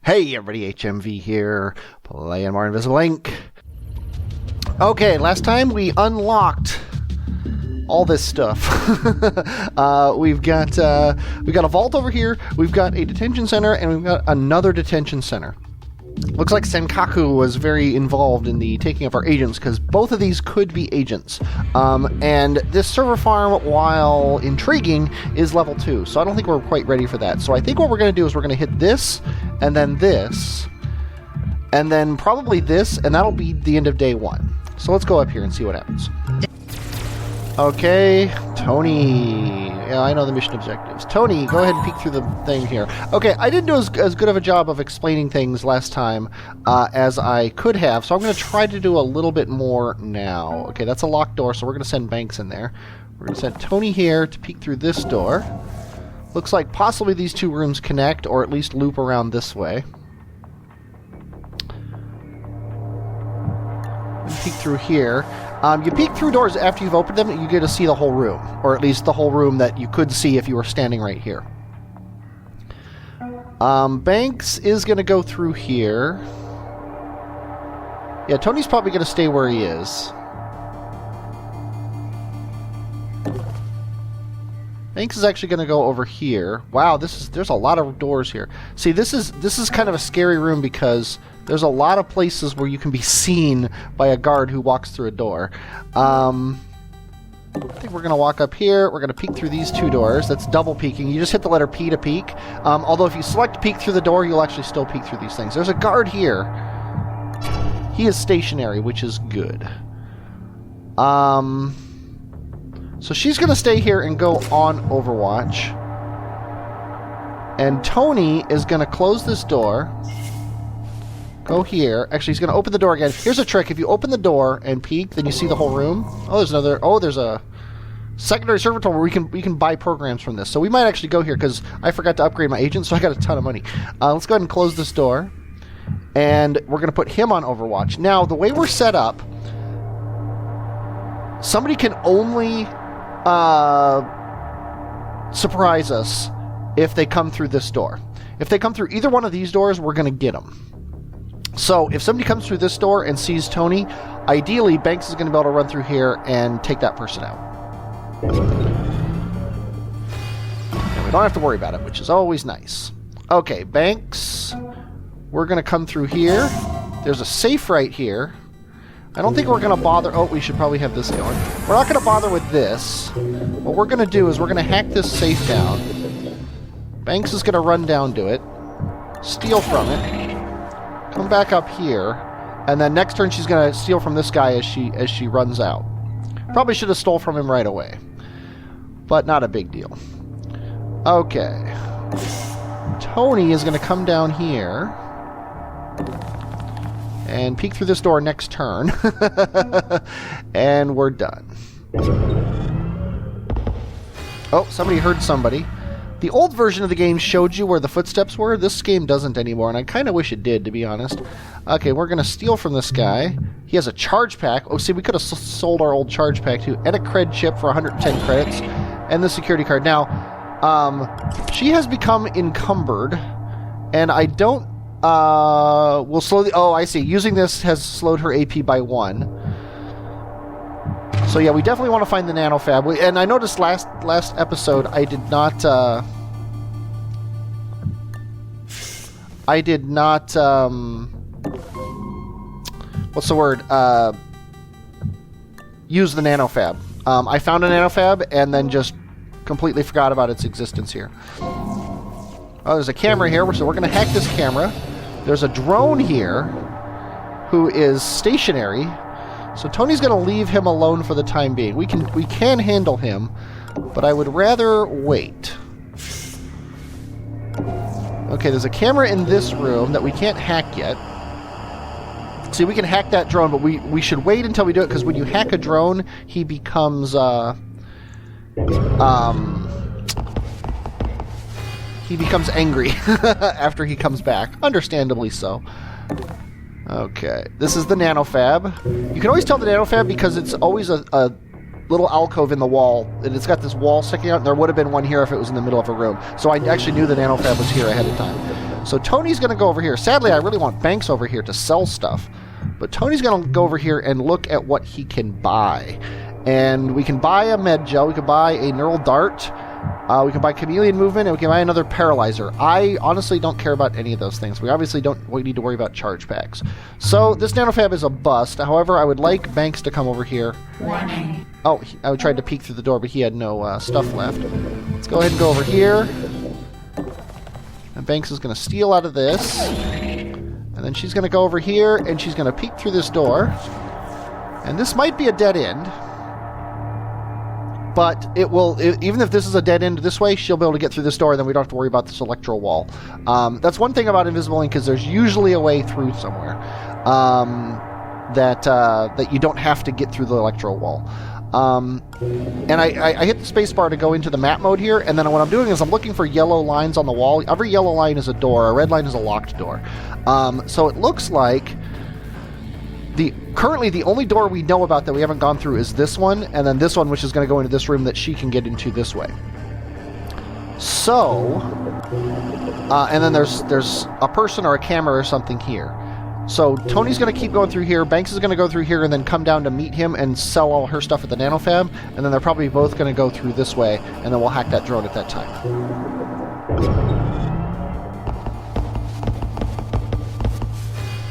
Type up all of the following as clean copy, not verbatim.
Hey everybody, HMV here, playing more Invisible Inc. Okay, last time we unlocked all this stuff. We've got a vault over here, we've got a detention center, and we've got another detention center. Looks like Senkaku was very involved in the taking of our agents, because both of these could be agents. And this server farm, while intriguing, is level 2, so I don't think we're quite ready for that. So I think what we're going to do is we're going to hit this, and then probably this, and that'll be the end of day 1. So let's go up here and see what happens. Okay, Tony. Yeah, I know the mission objectives. Tony, go ahead and peek through the thing here. Okay, I didn't do as good of a job of explaining things last time as I could have, so I'm going to try to do a little bit more now. Okay, that's a locked door, so we're going to send Banks in there. We're going to send Tony here to peek through this door. Looks like possibly these two rooms connect, or at least loop around this way. And peek through here. You peek through doors after you've opened them, you get to see the whole room. Or at least the whole room that you could see if you were standing right here. Banks is going to go through here. Yeah, Tony's probably going to stay where he is. Banks is actually going to go over here. Wow, there's a lot of doors here. See, this is kind of a scary room because there's a lot of places where you can be seen by a guard who walks through a door. I think we're going to walk up here. We're going to peek through these two doors. That's double peeking. You just hit the letter P to peek. Although if you select peek through the door, you'll actually still peek through these things. There's a guard here. He is stationary, which is good. So she's going to stay here and go on Overwatch. And Tony is going to close this door. Go here. Actually, he's going to open the door again. Here's a trick. If you open the door and peek, then you see the whole room. Oh, there's another... Oh, there's a secondary server where we can buy programs from this. So we might actually go here because I forgot to upgrade my agent, so I got a ton of money. Let's go ahead and close this door. And we're going to put him on Overwatch. Now, the way we're set up, somebody can only surprise us if they come through this door. If they come through either one of these doors, we're going to get them. So if somebody comes through this door and sees Tony, ideally Banks is going to be able to run through here and take that person out. And we don't have to worry about it, which is always nice. Okay, Banks, we're going to come through here. There's a safe right here. I don't think we're going to bother... Oh, we should probably have this going. We're not going to bother with this. What we're going to do is we're going to hack this safe down. Banks is going to run down to it, steal from it, come back up here, and then next turn she's going to steal from this guy as she runs out. Probably should have stole from him right away, but not a big deal. Okay. Tony is going to come down here and peek through this door next turn. And we're done. Oh, somebody heard somebody. The old version of the game showed you where the footsteps were. This game doesn't anymore, and I kind of wish it did, to be honest. Okay, we're going to steal from this guy. He has a charge pack. Oh, see, we could have sold our old charge pack, too. And a cred chip for 110 credits. And the security card. Now, she has become encumbered, and I don't... will slow the... Oh, I see. Using this has slowed her AP by 1. So yeah, we definitely want to find the nanofab. And I noticed last episode I did not... what's the word? Use the nanofab. I found a nanofab and then just completely forgot about its existence here. Oh, there's a camera here, so we're going to hack this camera. There's a drone here who is stationary. So Tony's going to leave him alone for the time being. We can handle him, but I would rather wait. Okay, there's a camera in this room that we can't hack yet. See, we can hack that drone, but we should wait until we do it, because when you hack a drone, he becomes angry after he comes back. Understandably so. Okay, this is the nanofab. You can always tell the nanofab because it's always a little alcove in the wall, and it's got this wall sticking out, and there would have been one here if it was in the middle of a room. So I actually knew the nanofab was here ahead of time. So Tony's going to go over here. Sadly, I really want Banks over here to sell stuff. But Tony's going to go over here and look at what he can buy. And we can buy a med gel. We can buy a neural dart. We can buy chameleon movement, and we can buy another paralyzer. I honestly don't care about any of those things. We obviously don't need to worry about charge packs. So this nanofab is a bust. However, I would like Banks to come over here. Warning. Oh, I tried to peek through the door, but he had no stuff left. Let's go ahead and go over here. And Banks is going to steal out of this. And then she's going to go over here, and she's going to peek through this door. And this might be a dead end. But it will, even if this is a dead end this way, she'll be able to get through this door, and then we don't have to worry about this electro wall. That's one thing about Invisible Ink, because there's usually a way through somewhere that you don't have to get through the electro wall. And I hit the space bar to go into the map mode here, and then what I'm doing is I'm looking for yellow lines on the wall. Every yellow line is a door, a red line is a locked door. So it looks like currently the only door we know about that we haven't gone through is this one, and then this one, which is going to go into this room that she can get into this way. So, and then there's a person or a camera or something here. So Tony's going to keep going through here, Banks is going to go through here and then come down to meet him and sell all her stuff at the nanofab, and then they're probably both going to go through this way, and then we'll hack that drone at that time.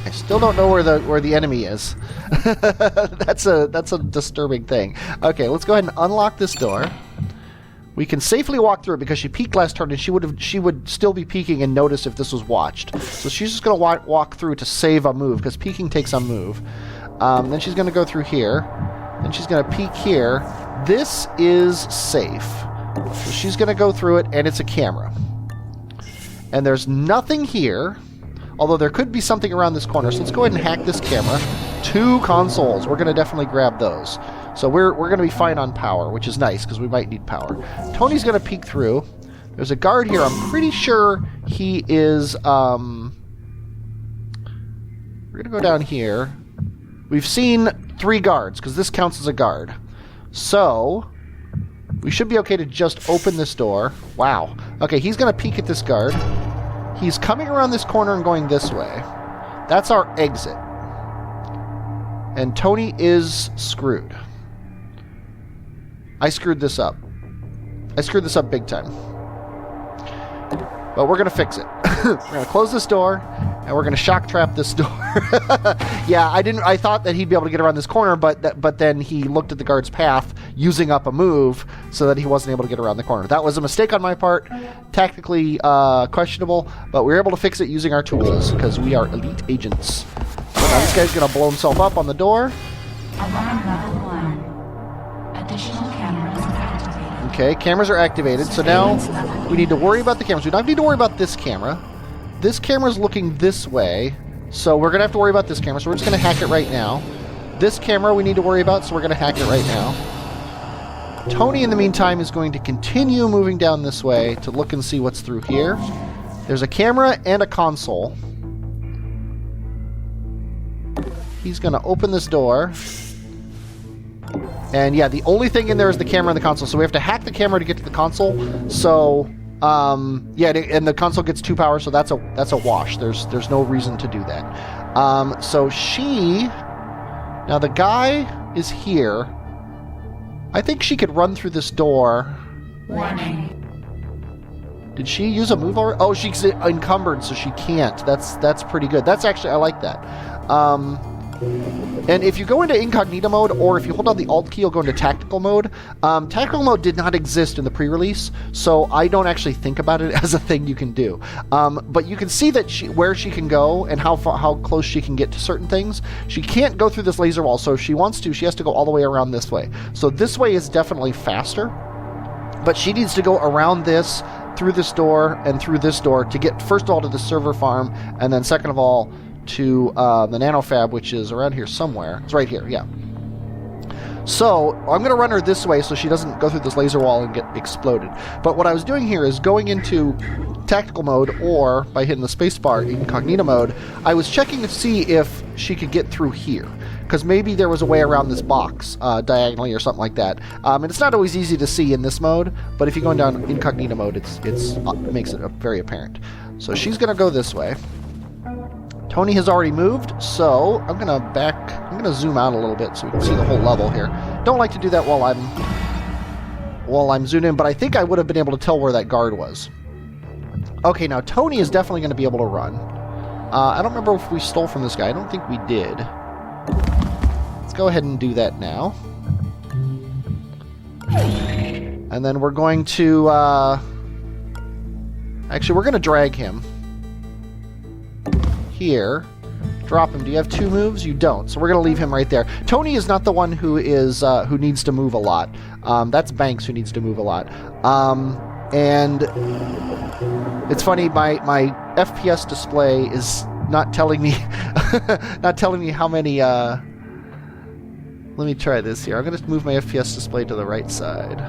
I still don't know where the enemy is. That's a disturbing thing. Okay, let's go ahead and unlock this door. We can safely walk through it because she peeked last turn, and she would still be peeking and notice if this was watched. So she's just going to walk through to save a move, because peeking takes a move. Then she's going to go through here. Then she's going to peek here. This is safe. So she's going to go through it, and it's a camera. And there's nothing here, although there could be something around this corner. So let's go ahead and hack this camera. 2 consoles. We're going to definitely grab those. So we're going to be fine on power, which is nice, because we might need power. Tony's going to peek through. There's a guard here. I'm pretty sure he is... We're going to go down here. We've seen 3 guards, because this counts as a guard. So we should be okay to just open this door. Wow. Okay, he's going to peek at this guard. He's coming around this corner and going this way. That's our exit. And Tony is screwed. I screwed this up. I screwed this up big time. But we're going to fix it. We're going to close this door, and we're going to shock trap this door. Yeah, I thought that he'd be able to get around this corner, but then he looked at the guard's path, using up a move, so that he wasn't able to get around the corner. That was a mistake on my part, tactically questionable, but we were able to fix it using our tools, because we are elite agents. So now this guy's going to blow himself up on the door. Alarm level 1. Additional cameras activated. Okay, cameras are activated, so now we need to worry about the cameras. We don't need to worry about this camera. This camera's looking this way, so we're going to have to worry about this camera, so we're just going to hack it right now. This camera we need to worry about, so we're going to hack it right now. Tony, in the meantime, is going to continue moving down this way to look and see what's through here. There's a camera and a console. He's going to open this door. And yeah, the only thing in there is the camera and the console, so we have to hack the camera to get to the console. So... yeah, and the console gets 2 power, so that's a wash. There's no reason to do that. So now the guy is here. I think she could run through this door. Warning. Did she use a move already? Oh, she's encumbered, so she can't. That's pretty good. That's actually, I like that. And if you go into incognito mode, or if you hold down the Alt key, you'll go into tactical mode. Tactical mode did not exist in the pre-release, so I don't actually think about it as a thing you can do. But you can see that where she can go and how close she can get to certain things. She can't go through this laser wall, so if she wants to, she has to go all the way around this way. So this way is definitely faster, but she needs to go around this, through this door, and through this door to get, first of all, to the server farm, and then second of all, to the nanofab, which is around here somewhere. It's right here, yeah. So I'm going to run her this way so she doesn't go through this laser wall and get exploded. But what I was doing here is going into tactical mode, or by hitting the spacebar, incognito mode, I was checking to see if she could get through here. Because maybe there was a way around this box diagonally or something like that. And it's not always easy to see in this mode, but if you go down incognito mode, it makes it very apparent. So she's going to go this way. Tony has already moved, so I'm going to zoom out a little bit so we can see the whole level here. Don't like to do that while I'm zoomed in, but I think I would have been able to tell where that guard was. Okay, now Tony is definitely going to be able to run. I don't remember if we stole from this guy. I don't think we did. Let's go ahead and do that now. And then we're going to... actually, we're going to drag him. Here. Drop him. Do you have 2 moves? You don't. So we're going to leave him right there. Tony is not the one who needs to move a lot. That's Banks who needs to move a lot. And it's funny, my FPS display is not telling me how many let me try this here. I'm going to move my FPS display to the right side.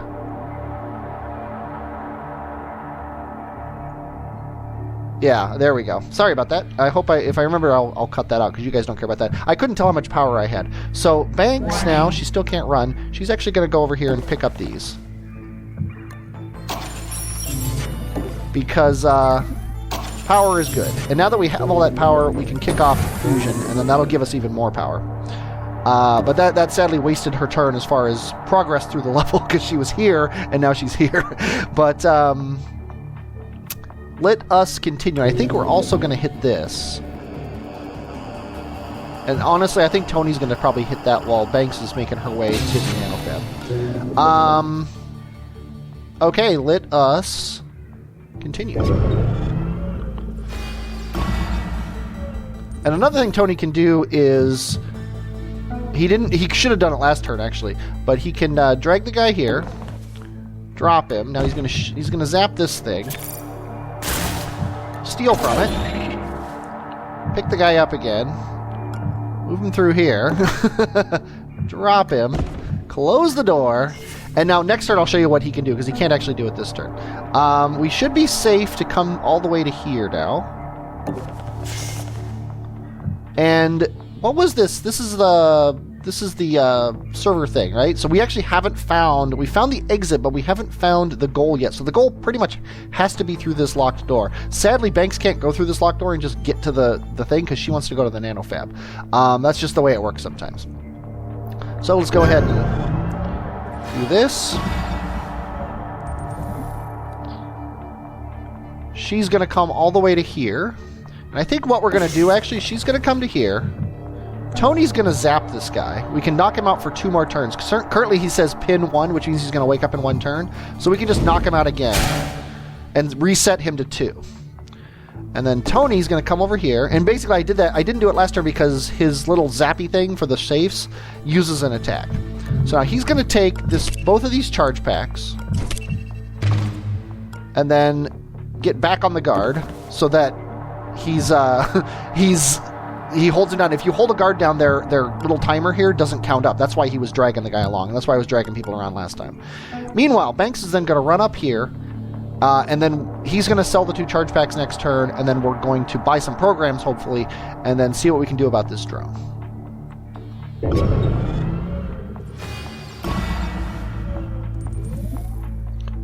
Yeah, there we go. Sorry about that. I hope if I remember, I'll cut that out because you guys don't care about that. I couldn't tell how much power I had. So Banks now, she still can't run. She's actually going to go over here and pick up these. Because power is good. And now that we have all that power, we can kick off fusion, and then that'll give us even more power. But that sadly wasted her turn as far as progress through the level because she was here, and now she's here. But let us continue. I think we're also going to hit this. And honestly, I think Tony's going to probably hit that while Banks is making her way to the nanofab. Okay, let us continue. And another thing Tony can do is he should have done it last turn actually, but he can drag the guy here, drop him. Now he's gonna zap this thing, steal from it, pick the guy up again, move him through here, drop him, close the door. And now next turn I'll show you what he can do, because he can't actually do it this turn. We should be safe to come all the way to here now. And what was this? This is the server thing, right? So we actually we found the exit, but we haven't found the goal yet. So the goal pretty much has to be through this locked door. Sadly, Banks can't go through this locked door and just get to the thing, because she wants to go to the nanofab. That's just the way it works sometimes. So let's go ahead and do this. She's going to come all the way to here. And I think what we're going to do, actually, she's going to come to here. Tony's going to zap this guy. We can knock him out for 2 more turns. Currently, he says pin 1, which means he's going to wake up in 1 turn. So we can just knock him out again and reset him to 2. And then Tony's going to come over here. And basically, I did that. I didn't do it last turn because his little zappy thing for the safes uses an attack. So now he's going to take both of these charge packs and then get back on the guard so that he holds him down. If you hold a guard down, their little timer here doesn't count up. That's why he was dragging the guy along. And that's why I was dragging people around last time. Meanwhile, Banks is then going to run up here, and then he's going to sell the 2 charge packs next turn, and then we're going to buy some programs, hopefully, and then see what we can do about this drone.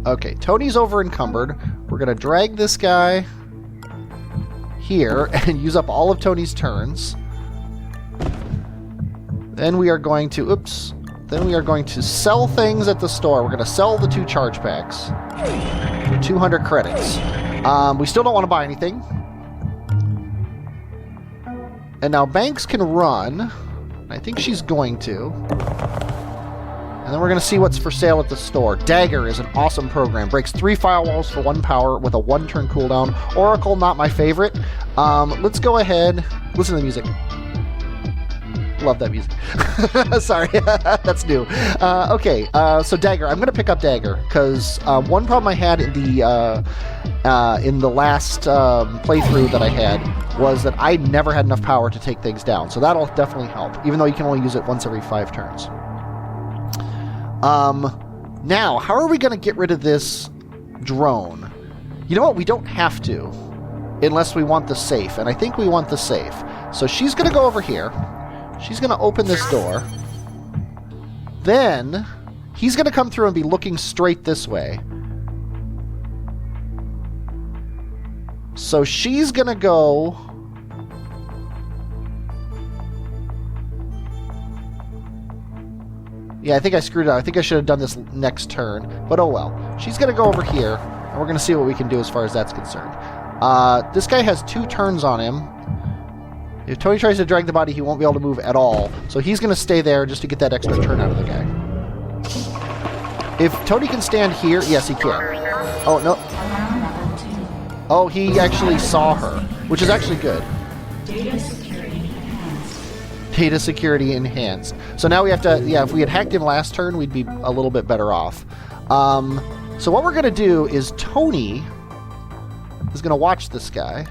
Okay, Tony's over encumbered. We're going to drag this guy here and use up all of Tony's turns. Then we are going to, then we are going to sell things at the store. We're going to sell the 2 charge packs for 200 credits. We still don't want to buy anything. And now Banks can run. I think she's going to. And then we're going to see what's for sale at the store. Dagger is an awesome program. Breaks 3 firewalls for 1 power with a 1-turn cooldown. Oracle, not my favorite. Let's go ahead. Listen to the music. Love that music. Sorry, that's new. Okay, so Dagger. I'm going to pick up Dagger because one problem I had in the last playthrough that I had was that I never had enough power to take things down. So that'll definitely help, even though you can only use it once every 5 turns. Now, how are we going to get rid of this drone? You know what? We don't have to, unless we want the safe, and I think we want the safe. So she's going to go over here. She's going to open this door. Then, he's going to come through and be looking straight this way. So she's going to go... Yeah, I think I screwed up. I think I should have done this next turn. But oh well. She's going to go over here, and we're going to see what we can do as far as that's concerned. This guy has 2 turns on him. If Tony tries to drag the body, he won't be able to move at all. So he's going to stay there just to get that extra turn out of the guy. If Tony can stand here... Yes, he can. Oh, no. Oh, he actually saw her, which is actually good. Data security enhanced. Data security enhanced. So now we have to... Yeah, if we had hacked him last turn, we'd be a little bit better off. So what we're going to do is Tony is going to watch this guy.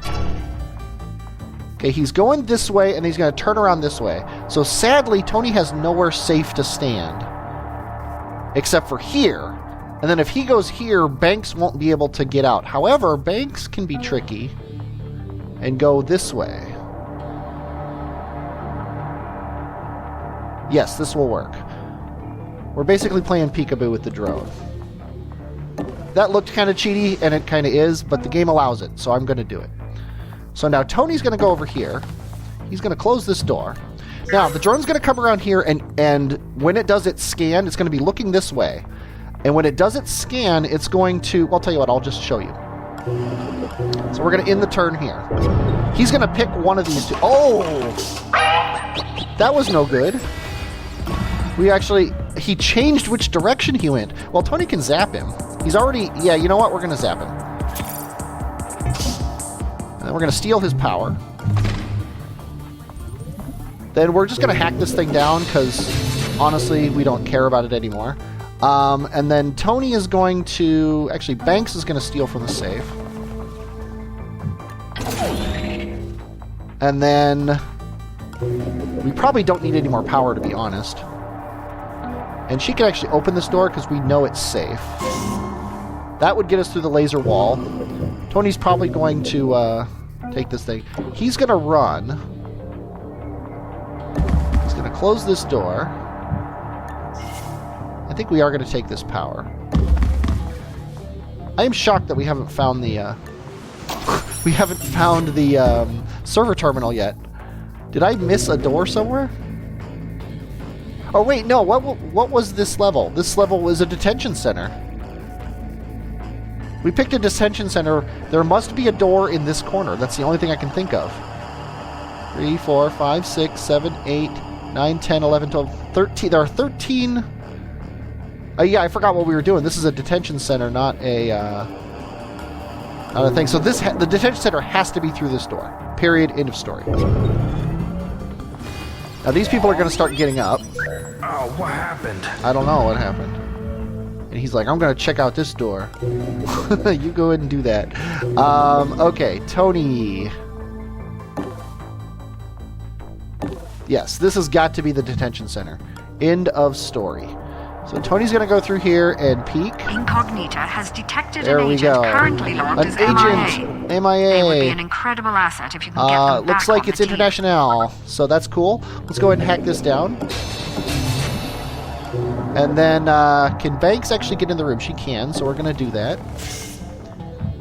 Okay, he's going this way, and he's going to turn around this way. So sadly, Tony has nowhere safe to stand. Except for here. And then if he goes here, Banks won't be able to get out. However, Banks can be tricky and go this way. Yes, this will work. We're basically playing peekaboo with the drone. That looked kind of cheaty, and it kind of is, but the game allows it, so I'm going to do it. So now Tony's going to go over here. He's going to close this door. Now, the drone's going to come around here, and when it does its scan, it's going to be looking this way. And when it does its scan, it's going to... Well, I'll tell you what, I'll just show you. So we're going to end the turn here. He's going to pick one of these 2. Oh! That was no good. We actually... He changed which direction he went. Well, Tony can zap him. He's already... Yeah, you know what? We're going to zap him. And then we're going to steal his power. Then we're just going to hack this thing down because, honestly, we don't care about it anymore. And then Tony is going to... Actually, Banks is going to steal from the safe. And then... We probably don't need any more power, to be honest. And she can actually open this door because we know it's safe. That would get us through the laser wall. Tony's probably going to take this thing. He's going to run. He's going to close this door. I think we are going to take this power. I am shocked that we haven't found the server terminal yet. Did I miss a door somewhere? Oh wait, no. What was this level? This level was a detention center. We picked a detention center. There must be a door in this corner. That's the only thing I can think of. 3, 4, 5, 6, 7, 8, 9, 10, 11, 12, 13. There are 13... yeah, I forgot what we were doing. This is a detention center, not a thing. So the detention center has to be through this door. Period. End of story. Now these people are going to start getting up. Oh, what happened? I don't know what happened. And he's like, I'm going to check out this door. You go ahead and do that. Okay, Tony. Yes, this has got to be the detention center. End of story. So Tony's going to go through here and peek. Incognita has detected There an we agent go. currently logged An as agent. MIA. MIA. They would be an incredible asset if you can get them back looks like on it's the team. International, so that's cool. Let's go ahead and hack this down. And then, can Banks actually get in the room? She can, so we're going to do that.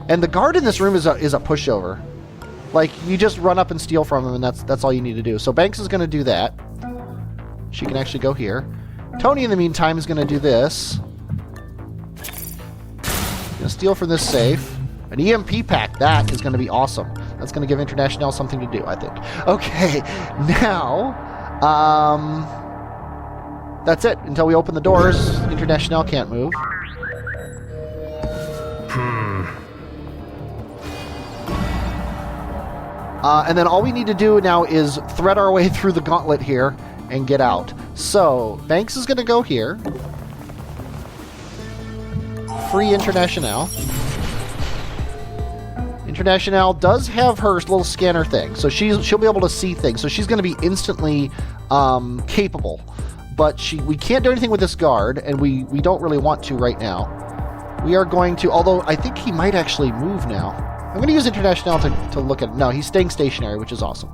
And the guard in this room is a pushover. Like, you just run up and steal from him, and that's all you need to do. So Banks is going to do that. She can actually go here. Tony, in the meantime, is going to do this. Going to steal from this safe. An EMP pack. That is going to be awesome. That's going to give International something to do, I think. Okay, now, that's it. Until we open the doors, International can't move. And then all we need to do now is thread our way through the gauntlet here and get out. So, Banks is going to go here. Free International. International does have her little scanner thing, so she'll be able to see things. So she's going to be instantly capable. But we can't do anything with this guard, and we don't really want to right now. We are going to, although I think he might actually move now. I'm going to use International to look at... No, he's staying stationary, which is awesome.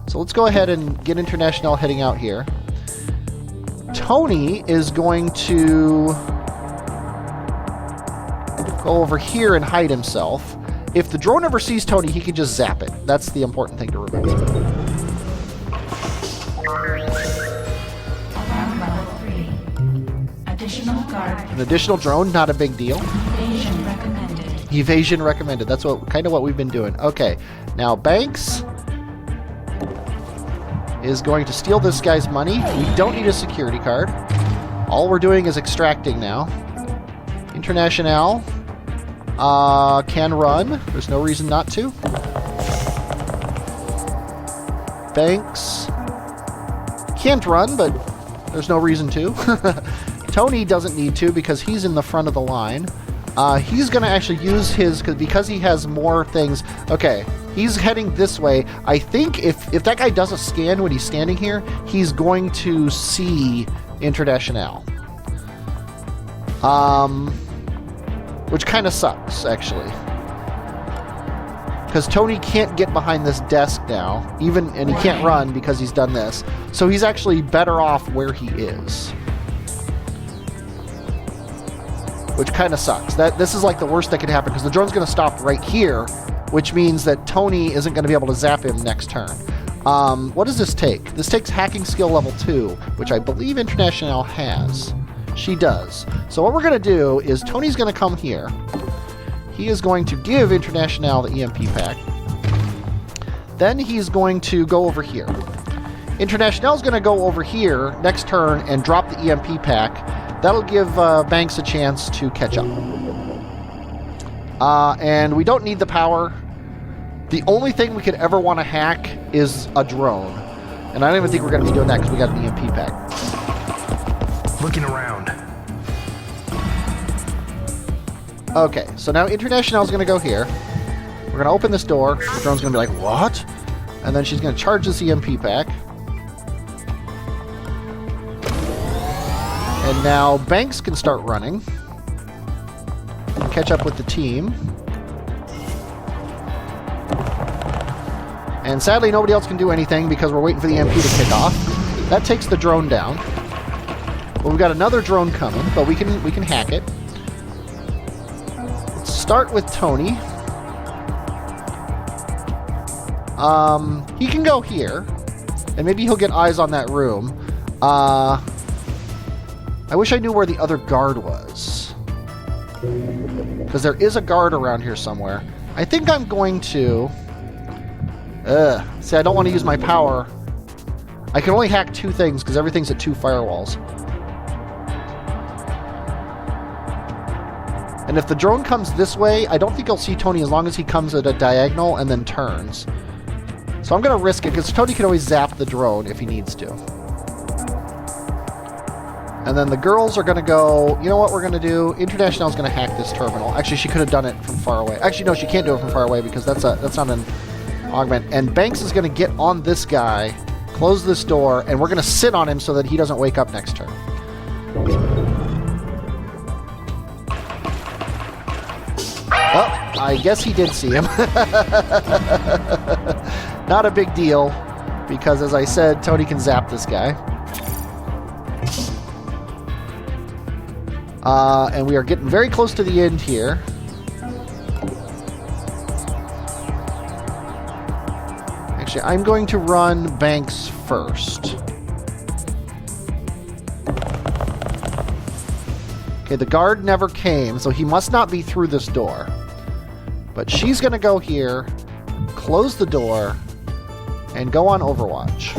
So let's go ahead and get International heading out here. Tony is going to go over here and hide himself. if the drone ever sees Tony, he can just zap it. That's the important thing to remember. Alarm level 3. Additional guard. An additional drone, not a big deal. Evasion recommended. Evasion recommended. That's kind of what we've been doing. Okay, now Banks is going to steal this guy's money. We don't need a security card. All we're doing is extracting now. International can run. There's no reason not to. Banks can't run, but there's no reason to. Tony doesn't need to because he's in the front of the line. He's going to actually use his, because he has more things. Okay, he's heading this way. I think if that guy does a scan when he's standing here, he's going to see International. Which kind of sucks, actually. Because Tony can't get behind this desk now, and he can't run because he's done this. So he's actually better off where he is. Which kind of sucks. This is like the worst that could happen because the drone's going to stop right here, which means that Tony isn't going to be able to zap him next turn. What does this take? This takes hacking skill level 2, which I believe International has. She does. So what we're going to do is Tony's going to come here. He is going to give International the EMP pack. Then he's going to go over here. International's going to go over here next turn and drop the EMP pack. That'll give Banks a chance to catch up. And we don't need the power. The only thing we could ever want to hack is a drone. And I don't even think we're going to be doing that because we got an EMP pack. Looking around. Okay, so now International's going to go here. We're going to open this door. The drone's going to be like, what? And then she's going to charge this EMP pack. And now Banks can start running. And catch up with the team. And sadly, nobody else can do anything because we're waiting for the EMP to kick off. That takes the drone down. Well, we've got another drone coming, but we can hack it. Let's start with Tony. He can go here, and maybe he'll get eyes on that room. I wish I knew where the other guard was, because there is a guard around here somewhere. I think I'm going to... See, I don't want to use my power. I can only hack 2 things because everything's at 2 firewalls. And if the drone comes this way, I don't think I'll see Tony as long as he comes at a diagonal and then turns. So I'm going to risk it because Tony can always zap the drone if he needs to. And then the girls are going to go, you know what we're going to do? International's going to hack this terminal. Actually, she could have done it from far away. Actually, no, she can't do it from far away because that's not an augment. And Banks is going to get on this guy, close this door, and we're going to sit on him so that he doesn't wake up next turn. Well, I guess he did see him. Not a big deal, because as I said, Tony can zap this guy. And we are getting very close to the end here. Actually, I'm going to run Banks first. Okay, the guard never came, so he must not be through this door. But she's going to go here, close the door, and go on Overwatch.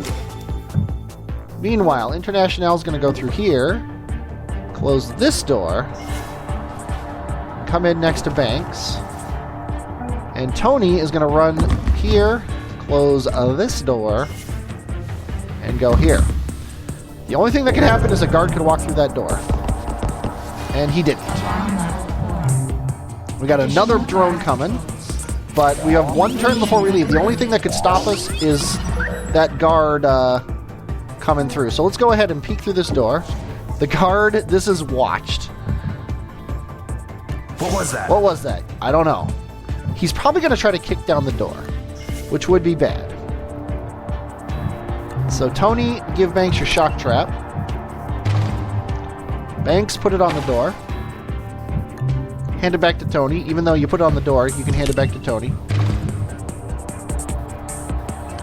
Meanwhile, International's going to go through here, close this door, come in next to Banks, and Tony is going to run here, close this door, and go here. The only thing that could happen is a guard could walk through that door. And he didn't. We got another drone coming, but we have 1 turn before we leave. The only thing that could stop us is that guard coming through. So let's go ahead and peek through this door. The guard, this is watched. What was that? What was that? I don't know. He's probably going to try to kick down the door, which would be bad. So Tony, give Banks your shock trap. Banks put it on the door. hand it back to Tony. Even though you put it on the door, you can hand it back to Tony.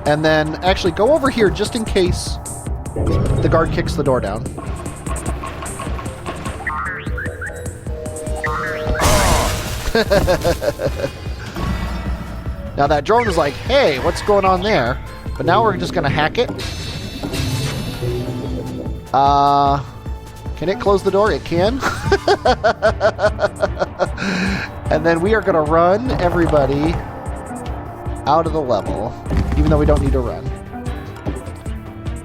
And then actually go over here just in case the guard kicks the door down. Now that drone is like, hey, what's going on there? But now we're just going to hack it. Can it close the door? It can. And then we are going to run everybody out of the level, even though we don't need to run.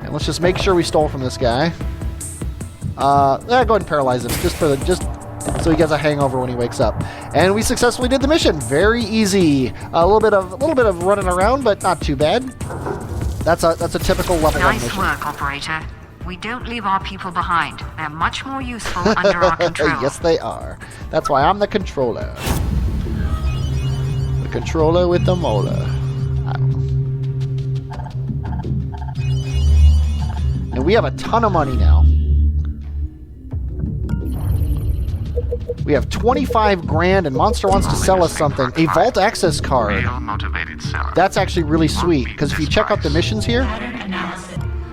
And let's just make sure we stole from this guy. Go ahead and paralyze him, just so he gets a hangover when he wakes up. And we successfully did the mission. Very easy. A little bit of running around, but not too bad. That's a typical level 1 mission. Nice work, operator. We don't leave our people behind. They're much more useful under our control. Yes, they are. That's why I'm the controller. The controller with the molar. And we have a ton of money now. We have 25 grand, and Monster wants to sell us something. A vault access card. That's actually really sweet, because if you check out the missions here,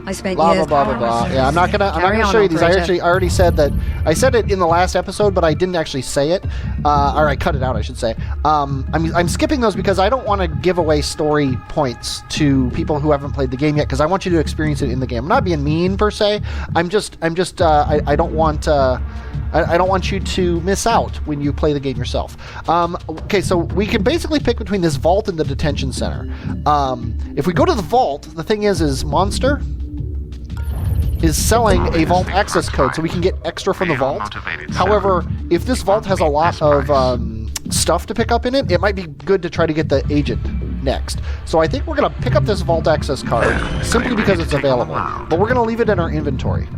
I spent blah, years. blah, blah, blah, blah. Yeah, I'm not gonna show you these. I already said that. I said it in the last episode, but I didn't actually say it, or I cut it out, I should say. I'm skipping those because I don't want to give away story points to people who haven't played the game yet, because I want you to experience it in the game. I'm not being mean per se. I don't want. I don't want you to miss out when you play the game yourself. Okay, so we can basically pick between this vault and the detention center. If we go to the vault, the thing is Monster is selling a vault access code, so we can get extra from the vault. However, if this vault has a lot of stuff to pick up in it, it might be good to try to get the agent next. So I think we're going to pick up this vault access card simply because it's available, but we're going to leave it in our inventory.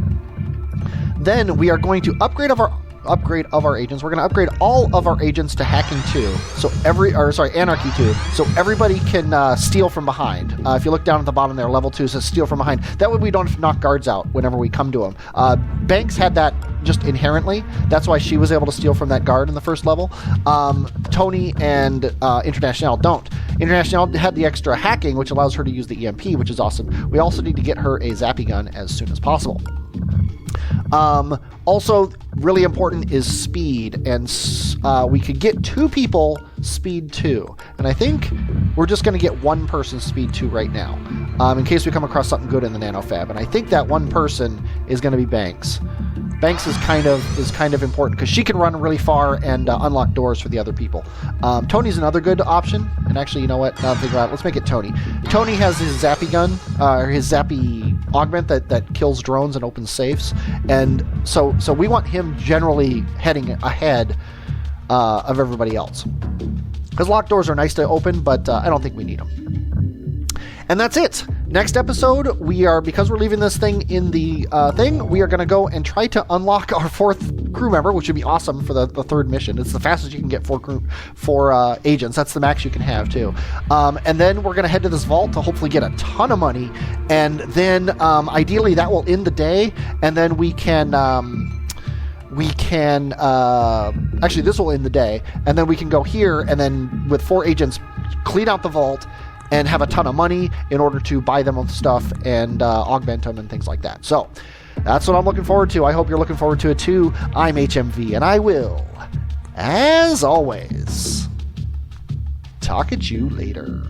Then we are going to upgrade of our agents. We're going to upgrade all of our agents to hacking 2. So anarchy 2. So everybody can steal from behind. If you look down at the bottom there, level 2 says steal from behind. That way we don't have to knock guards out whenever we come to them. Banks had that just inherently. That's why she was able to steal from that guard in the first level. Tony and International don't. International had the extra hacking, which allows her to use the EMP, which is awesome. We also need to get her a zappy gun as soon as possible. Also, really important is speed, and we could get 2 people speed 2, and I think we're just going to get 1 person speed 2 right now, in case we come across something good in the nanofab, and I think that 1 person is going to be Banks. Banks is kind of important because she can run really far and unlock doors for the other people. Tony's another good option, and actually, you know what? Now that I think about it, let's make it Tony. Tony has his zappy gun, his zappy augment that kills drones and opens safes, and so we want him generally heading ahead of everybody else. Because locked doors are nice to open, but I don't think we need them. And that's it. Next episode, because we're leaving this thing in the thing, we are going to go and try to unlock our 4th crew member, which would be awesome for the 3rd mission. It's the fastest you can get 4 agents. That's the max you can have, too. And then we're going to head to this vault to hopefully get a ton of money. And then, ideally, that will end the day. And then we can actually, this will end the day. And then we can go here and then, with 4 agents, clean out the vault and have a ton of money in order to buy them stuff and augment them and things like that. So that's what I'm looking forward to. I hope you're looking forward to it too. I'm HMV, and I will, as always, talk at you later.